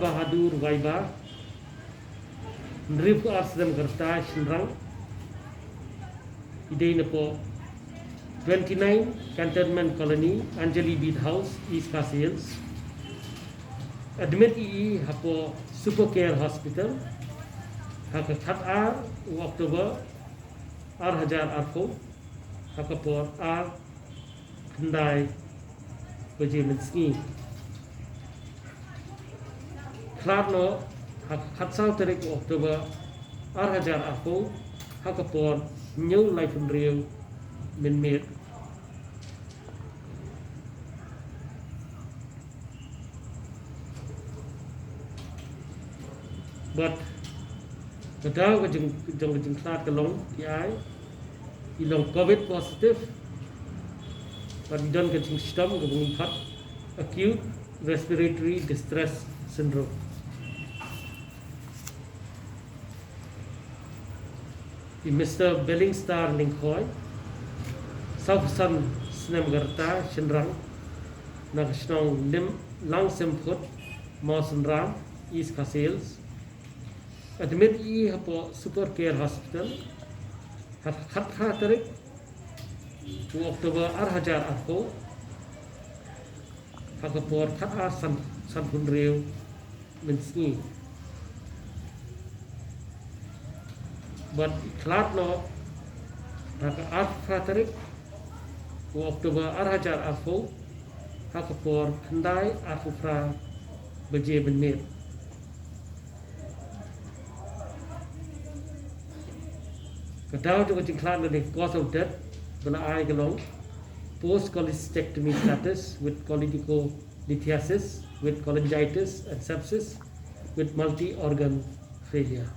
Bahadur Waiba, Nrip Asdam Garta Shinrang, Idenapo 29 Cantonment Colony, Anjali Bead House, East Castles. Admit Hapo Super Care Hospital, Haka Khat October, Hajar Arko, Hakapor Kendai, Bajiminski. Kladno, Hatsal Tarik October, Hajar Arko, Hakapor, New Life and Real, Minmate. But the dog was in class along the eye, you know, COVID positive, but you don't get stomach of cut, acute respiratory distress syndrome. The Mr. Bellingstar Linkoy, South Sun Snemgarta, Shinrang, Nakashnong Lim Lang Simput, Mawson Ram, East Castles. Admit Hapo Super Care Hospital, Khat Tarik, October Hajar Arko, Hakapor Khat San Punreo, Minski. But Klatno, Haka Tarik, October Hajar Arko, Hakapor Kendai Arfufra, Baje Ben Mir. Kadao to which include the cause of death, Bala I along, post cholecystectomy status with cholelithiasis, with cholangitis and sepsis, with multi organ failure.